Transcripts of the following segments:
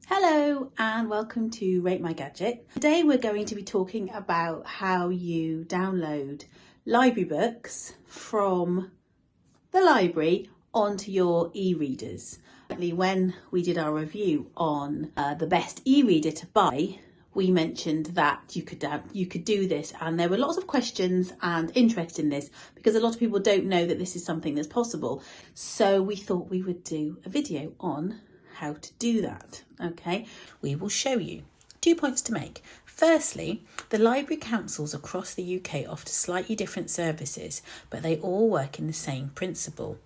Hello and welcome to Rate My Gadget. Today we're going to be talking about how you download library books from the library onto your e-readers. When we did our review on the best e-reader to buy, we mentioned that you could do this, and there were lots of questions and interest in this because a lot of people don't know that this is something that's possible. So we thought we would do a video on how to do that. Okay, we will show you. 2 points to make. Firstly, the library councils across the UK offer slightly different services, but they all work in the same principle.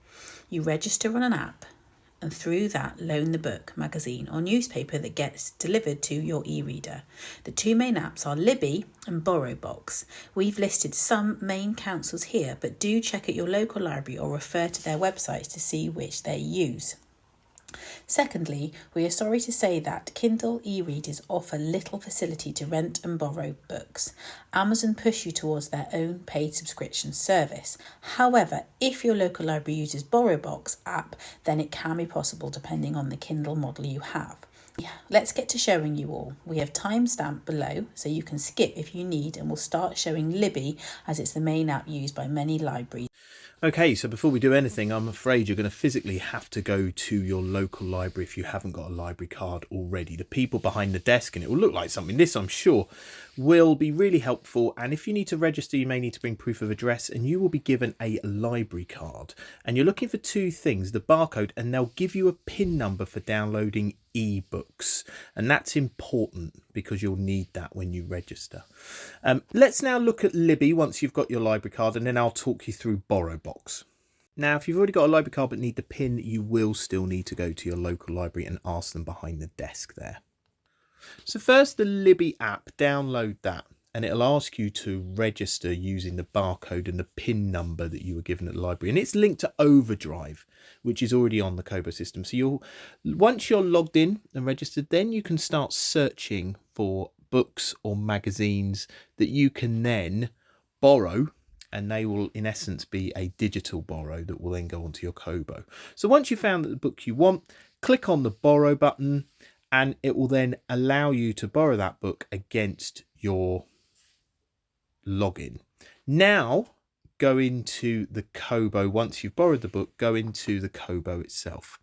You register on an app and through that loan the book, magazine or newspaper that gets delivered to your e-reader. The two main apps are Libby and Borrowbox. We've listed some main councils here, but do check at your local library or refer to their websites to see which they use. Secondly, we are sorry to say that Kindle e-readers offer little facility to rent and borrow books. Amazon push you towards their own paid subscription service. However, if your local library uses Borrowbox app, then it can be possible depending on the Kindle model you have. Let's get to showing you all. We have timestamp below so you can skip if you need, and we'll start showing Libby as it's the main app used by many libraries. Okay, so before we do anything, I'm afraid you're going to physically have to go to your local library if you haven't got a library card already. The people behind the desk, and it will look like something, this I'm sure, will be really helpful. And if you need to register, you may need to bring proof of address, and you will be given a library card. And you're looking for two things, the barcode, and they'll give you a PIN number for downloading ebooks, and that's important because you'll need that when you register. Let's now look at Libby once you've got your library card, and then I'll talk you through Borrowbox. Now, if you've already got a library card but need the PIN, you will still need to go to your local library and ask them behind the desk there. So first, the Libby app, download that, and it'll ask you to register using the barcode and the PIN number that you were given at the library. And it's linked to Overdrive, which is already on the Kobo system. So once you're logged in and registered, then you can start searching for books or magazines that you can then borrow, and they will in essence be a digital borrow that will then go onto your Kobo. So once you've found the book you want, click on the borrow button, and it will then allow you to borrow that book against your login. Now go into the Kobo. Once you've borrowed the book, go into the Kobo itself.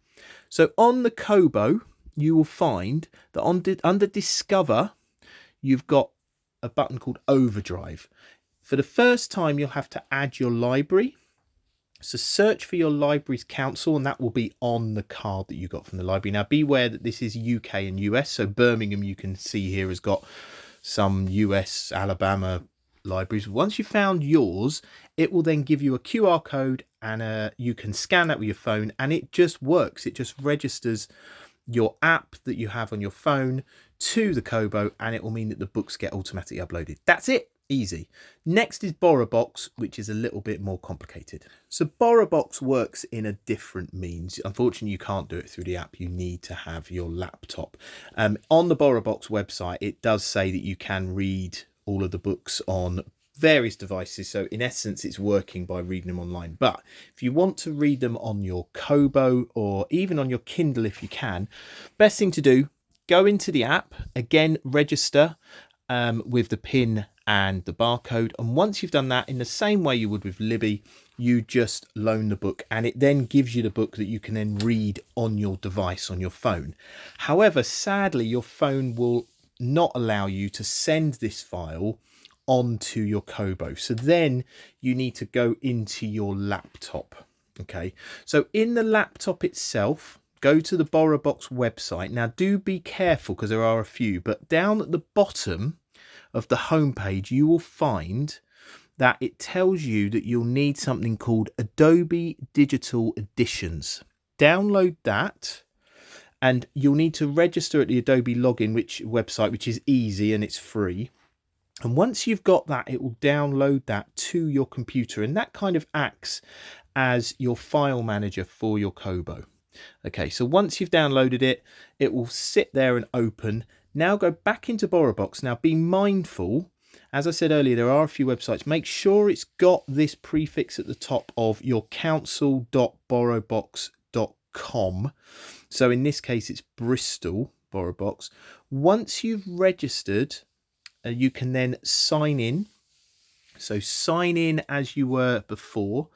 So on the Kobo, you will find that under Discover, you've got a button called Overdrive. For the first time, you'll have to add your library. So search for your library's council, and that will be on the card that you got from the library. Now, beware that this is UK and US. So Birmingham, you can see here, has got some US, Alabama libraries. Once you've found yours, it will then give you a QR code, and you can scan that with your phone, and it just works. It just registers your app that you have on your phone to the Kobo, and it will mean that the books get automatically uploaded. That's it. Easy. Next is Borrowbox, which is a little bit more complicated. So Borrowbox works in a different means. Unfortunately, you can't do it through the app. You need to have your laptop. On the Borrowbox website, it does say that you can read all of the books on various devices. So in essence, it's working by reading them online. But if you want to read them on your Kobo or even on your Kindle, if you can, best thing to do, go into the app, again, register with the PIN and the barcode, and once you've done that, in the same way you would with Libby, you just loan the book, and it then gives you the book that you can then read on your device, on your phone. However, sadly, your phone will not allow you to send this file onto your Kobo, so then you need to go into your laptop. Okay, so in the laptop itself, go to the Borrowbox website. Now do be careful because there are a few, but down at the bottom of the homepage, you will find that it tells you that you'll need something called Adobe Digital Editions. Download that, and you'll need to register at the Adobe login website, which is easy and it's free. And once you've got that, it will download that to your computer, and that kind of acts as your file manager for your Kobo. Okay, so once you've downloaded it, it will sit there and open. Now go back into Borrowbox. Now be mindful, as I said earlier, there are a few websites. Make sure it's got this prefix at the top of your council.borrowbox.com. So in this case, it's Bristol. Borrowbox. Once you've registered, you can then sign in. So sign in as you were before.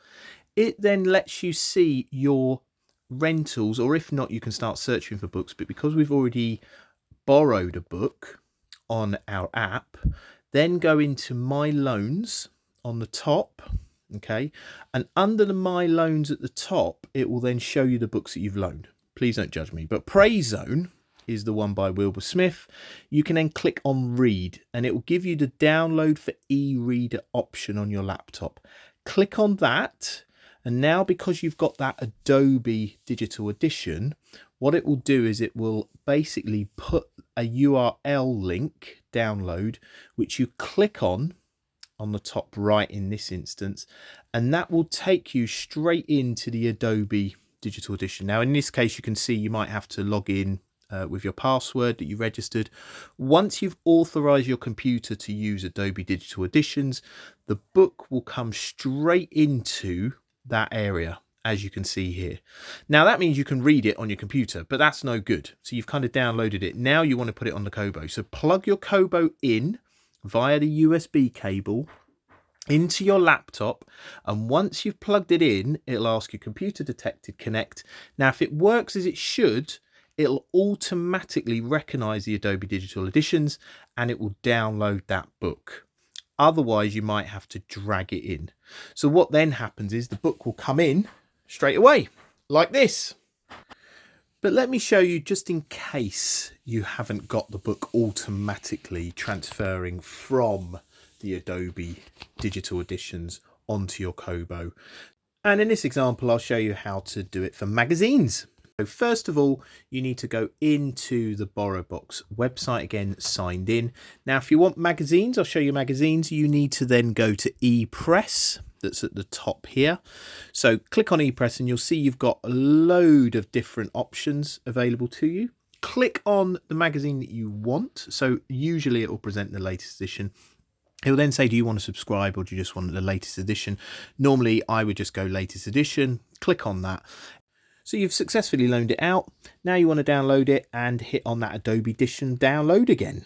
It then lets you see your rentals, or if not, you can start searching for books. But because we've already borrowed a book on our app, then go into My Loans on the top, okay, and under the My Loans at the top, it will then show you the books that you've loaned. Please don't judge me, but Prey Zone is the one by Wilbur Smith. You can then click on Read, and it will give you the download for e-reader option on your laptop. Click on that, and now because you've got that Adobe Digital Edition, what it will do is it will basically put a URL link download, which you click on the top right in this instance, and that will take you straight into the Adobe Digital Edition. Now, in this case, you can see you might have to log in with your password that you registered. Once you've authorized your computer to use Adobe Digital Editions, the book will come straight into that area, as you can see here. Now that means you can read it on your computer, but that's no good. So you've kind of downloaded it. Now you want to put it on the Kobo. So plug your Kobo in via the USB cable into your laptop, and once you've plugged it in, it'll ask you computer detected, connect. Now if it works as it should, it'll automatically recognize the Adobe Digital Editions and it will download that book. Otherwise, you might have to drag it in. So what then happens is the book will come in straight away, like this. But let me show you, just in case you haven't got the book automatically transferring from the Adobe Digital Editions onto your Kobo. And in this example, I'll show you how to do it for magazines. So first of all, you need to go into the Borrowbox website, again, signed in. Now, if you want magazines, I'll show you magazines. You need to then go to ePress, that's at the top here. So click on ePress and you'll see you've got a load of different options available to you. Click on the magazine that you want. So usually it will present the latest edition. It will then say, do you want to subscribe or do you just want the latest edition? Normally, I would just go latest edition, click on that. So you've successfully loaned it out. Now you want to download it and hit on that Adobe Edition download again.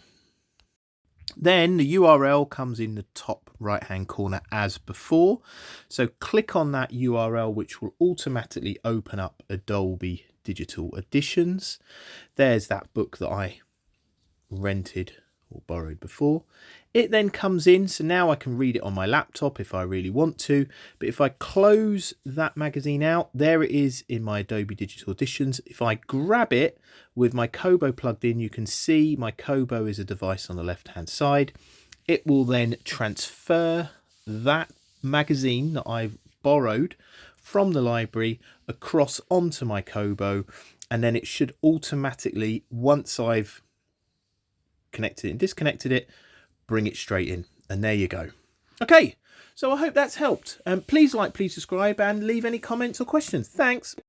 Then the URL comes in the top right hand corner as before. So click on that URL, which will automatically open up Adobe Digital Editions. There's that book that I rented or borrowed before. It then comes in, so now I can read it on my laptop if I really want to. But if I close that magazine out, there it is in my Adobe Digital Editions. If I grab it with my Kobo plugged in, you can see my Kobo is a device on the left hand side. It will then transfer that magazine that I've borrowed from the library across onto my Kobo, and then it should automatically, once I've connected it and disconnected it, bring it straight in, and there you go. Okay, so I hope that's helped. Please like, please subscribe, and leave any comments or questions. Thanks.